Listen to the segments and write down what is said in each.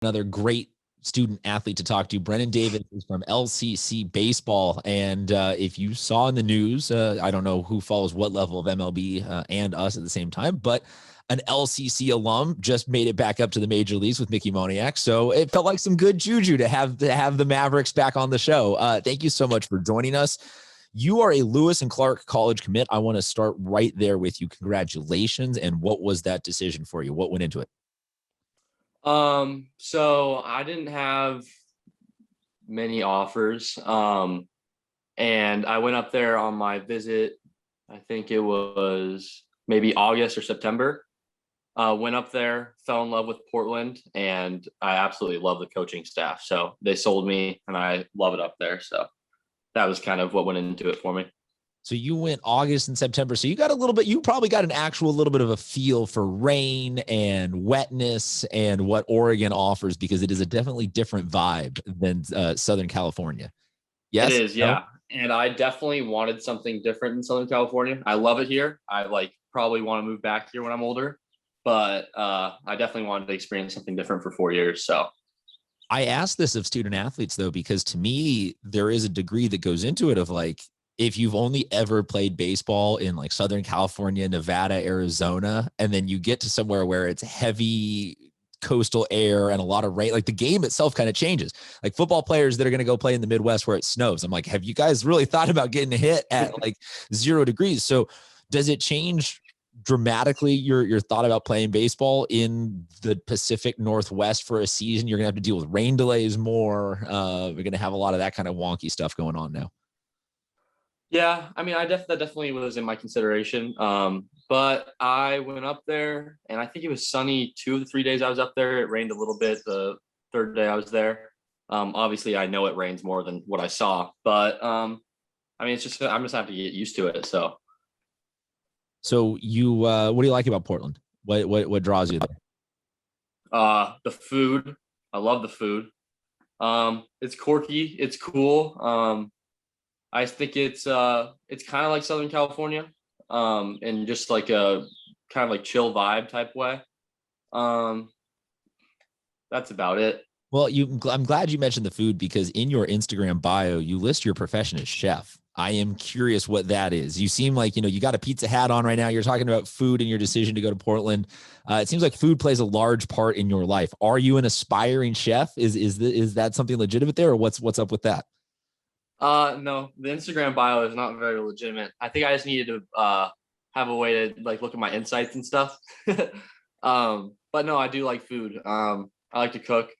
another great student athlete to talk to. Brennen Davis is from LCC Baseball. And if you saw in the news, I don't know who follows what level of MLB and us at the same time, but an LCC alum just made it back up to the major leagues with Mickey Moniak. So it felt like some good juju to have the Mavericks back on the show. Thank you so much for joining us. You are a Lewis and Clarke college commit. I want to start right there with you. Congratulations. And what was that decision for you? What went into it? So I didn't have many offers. And I went up there on my visit. I think it was maybe August or September. Went up there, fell in love with Portland, and I absolutely love the coaching staff. So they sold me, and I love it up there. So that was kind of what went into it for me. So you went August and September. So you got a little bit, you probably got an actual little bit of a feel for rain and wetness and what Oregon offers, because it is a definitely different vibe than Southern California. Yes? It is, yeah. And I definitely wanted something different in Southern California. I love it here. I probably want to move back here when I'm older, but I definitely wanted to experience something different for 4 years. So I ask this of student athletes though, because to me, there is a degree that goes into it of if you've only ever played baseball in Southern California, Nevada, Arizona, and then you get to somewhere where it's heavy coastal air and a lot of rain, the game itself kind of changes. Football players that are going to go play in the Midwest where it snows, I'm like, have you guys really thought about getting hit at 0 degrees? So does it change dramatically your thought about playing baseball in the Pacific Northwest for a season? You're gonna have to deal with rain delays more. We're gonna have a lot of that kind of wonky stuff going on now. Yeah, I mean, that definitely was in my consideration. But I went up there, and I think it was sunny 2 of the 3 days I was up there. It rained a little bit the third day I was there. Obviously, I know it rains more than what I saw, but I mean, I'm just have to get used to it. So you, what do you like about Portland? What draws you there? The food. I love the food. It's quirky. It's cool. I think it's kind of like Southern California, and just a kind of chill vibe type way. That's about it. Well, I'm glad you mentioned the food, because in your Instagram bio, you list your profession as chef. I am curious what that is. You seem like, you got a pizza hat on right now. You're talking about food and your decision to go to Portland. It seems like food plays a large part in your life. Are you an aspiring chef? Is that something legitimate there, or what's up with that? No, the Instagram bio is not very legitimate. I think I just needed to have a way to look at my insights and stuff. But no, I do like food. I like to cook.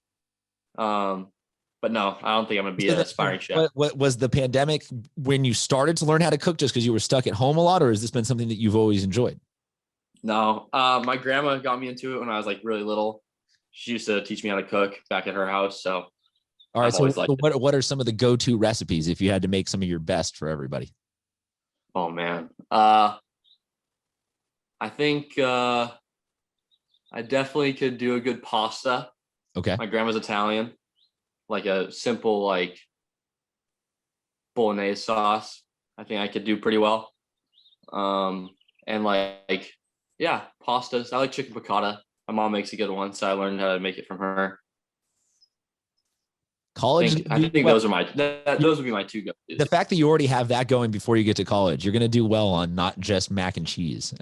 But no, I don't think I'm going to be an aspiring chef. What was the pandemic when you started to learn how to cook, just because you were stuck at home a lot, or has this been something that you've always enjoyed? No, my grandma got me into it when I was really little. She used to teach me how to cook back at her house. So all right. So what are some of the go-to recipes if you had to make some of your best for everybody? Oh man. I think I definitely could do a good pasta. Okay. My grandma's Italian. A simple bolognese sauce. I think I could do pretty well. And yeah, pastas. I like chicken piccata. My mom makes a good one, so I learned how to make it from her. College. I think those would be my two go-tos. The fact that you already have that going before you get to college, you're going to do well on not just mac and cheese.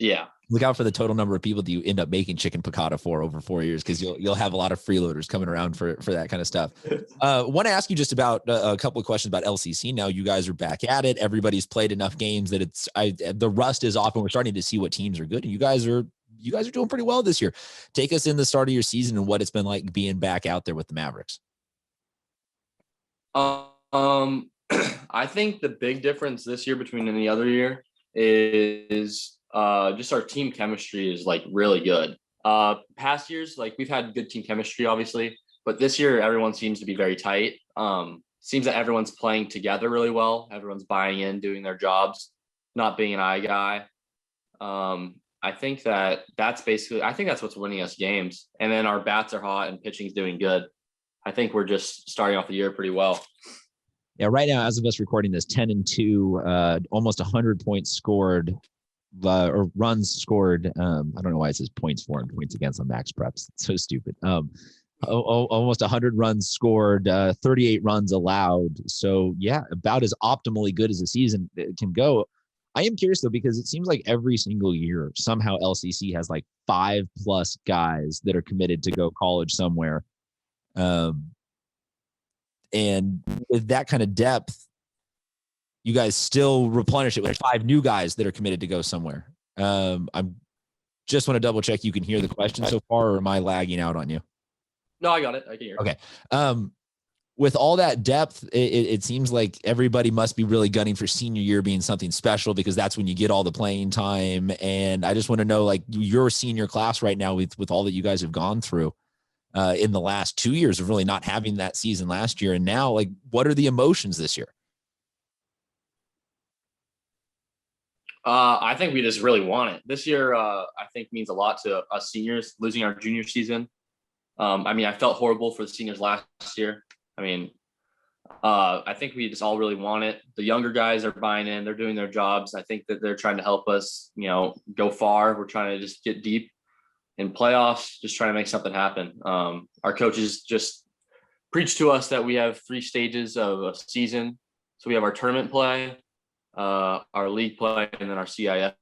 Yeah. Look out for the total number of people that you end up making chicken piccata for over 4 years, because you'll have a lot of freeloaders coming around for that kind of stuff. Want to ask you just about a couple of questions about LCC. Now you guys are back at it. Everybody's played enough games that the rust is off, and we're starting to see what teams are good. And you guys are doing pretty well this year. Take us in the start of your season and what it's been like being back out there with the Mavericks. I think the big difference this year between any other year is just our team chemistry is really good. Past years, we've had good team chemistry, obviously, but this year everyone seems to be very tight. Seems that everyone's playing together really well. Everyone's buying in, doing their jobs, not being an eye guy. I think that's what's winning us games. And then our bats are hot and pitching's doing good. I think we're just starting off the year pretty well. Yeah, right now, as of us recording this, 10-2, almost 100 points scored, or runs scored. I don't know why it says points for and points against on Max Preps. It's so stupid. almost 100 runs scored, 38 runs allowed. So yeah, about as optimally good as a season can go. I am curious though, because it seems like every single year somehow LCC has like 5+ guys that are committed to go college somewhere. And with that kind of depth, you guys still replenish it with 5 new guys that are committed to go somewhere. I'm just want to double check you can hear the question so far, or am I lagging out on you? No, I got it. I can hear. Okay. With all that depth, it seems like everybody must be really gunning for senior year being something special, because that's when you get all the playing time. And I just want to know, like, your senior class right now with all that you guys have gone through in the last 2 years of really not having that season last year. And now, like, what are the emotions this year? I think we just really want it. This year, I think means a lot to us seniors, losing our junior season. I mean, I felt horrible for the seniors last year. I mean, I think we just all really want it. The younger guys are buying in. They're doing their jobs. I think that they're trying to help us, go far. We're trying to just get deep in playoffs, just trying to make something happen. Our coaches just preach to us that we have 3 stages of a season. So we have our tournament play, our league play, and then our CIF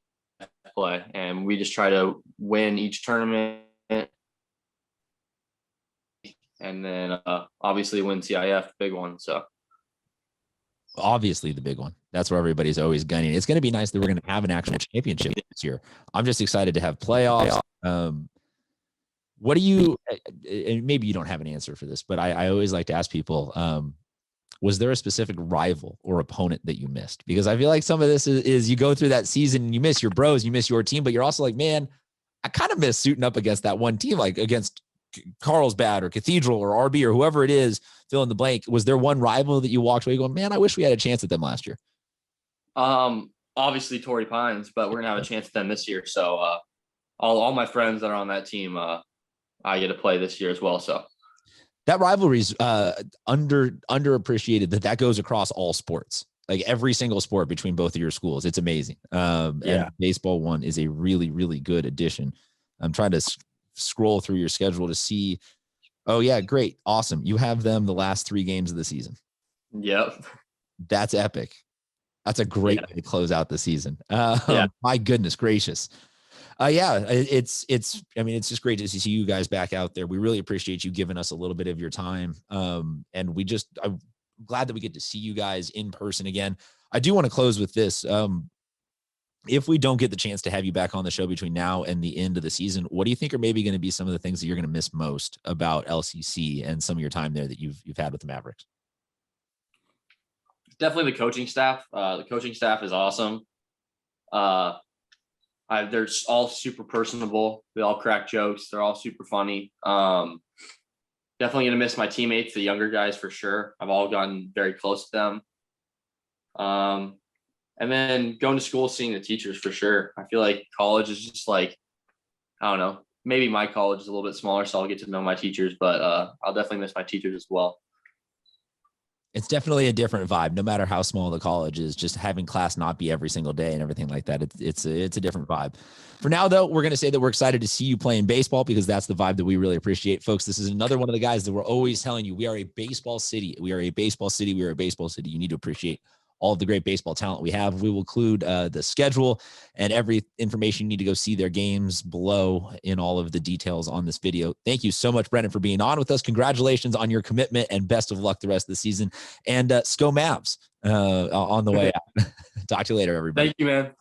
play. And we just try to win each tournament, and then obviously win CIF, big one. So obviously the big one. That's where everybody's always gunning. It's going to be nice that we're going to have an actual championship this year. I'm just excited to have playoffs. What do you, and maybe you don't have an answer for this, but I always like to ask people, was there a specific rival or opponent that you missed? Because I feel like some of this is you go through that season and you miss your bros, you miss your team, but you're also like, man, I kind of miss suiting up against that one team, like against Carlsbad or Cathedral or RB or whoever it is, fill in the blank. Was there one rival that you walked away going, man, I wish we had a chance at them last year? Obviously Torrey Pines, but we're gonna have a chance at them this year. So all my friends that are on that team, I get to play this year as well. So that rivalry is underappreciated, that goes across all sports, like every single sport between both of your schools. It's amazing. And baseball one is a really, really good addition. I'm trying to scroll through your schedule to see. Oh yeah, great, awesome. You have them the last 3 games of the season. Yep, that's epic. That's a great way to close out the season. My goodness gracious. It's just great to see you guys back out there. We really appreciate you giving us a little bit of your time. And I'm glad that we get to see you guys in person again. I do want to close with this. If we don't get the chance to have you back on the show between now and the end of the season, what do you think are maybe going to be some of the things that you're going to miss most about LCC and some of your time there that you've had with the Mavericks? Definitely the coaching staff. The coaching staff is awesome. They're all super personable. They all crack jokes. They're all super funny. Definitely going to miss my teammates, the younger guys for sure. I've all gotten very close to them. And then going to school, seeing the teachers for sure. I feel like college is just like, I don't know, maybe my college is a little bit smaller, so I'll get to know my teachers, but I'll definitely miss my teachers as well. It's definitely a different vibe, no matter how small the college is. Just having class not be every single day and everything like that. It's a different vibe. For now, though, we're going to say that we're excited to see you playing baseball, because that's the vibe that we really appreciate, folks. This is another one of the guys that we're always telling you, we are a baseball city. We are a baseball city. We are a baseball city. You need to appreciate all of the great baseball talent we have. We will include the schedule and every information you need to go see their games below in all of the details on this video. Thank you so much, Brennen, for being on with us. Congratulations on your commitment, and best of luck the rest of the season. And Sco Mavs on the way out. Talk to you later, everybody. Thank you, man.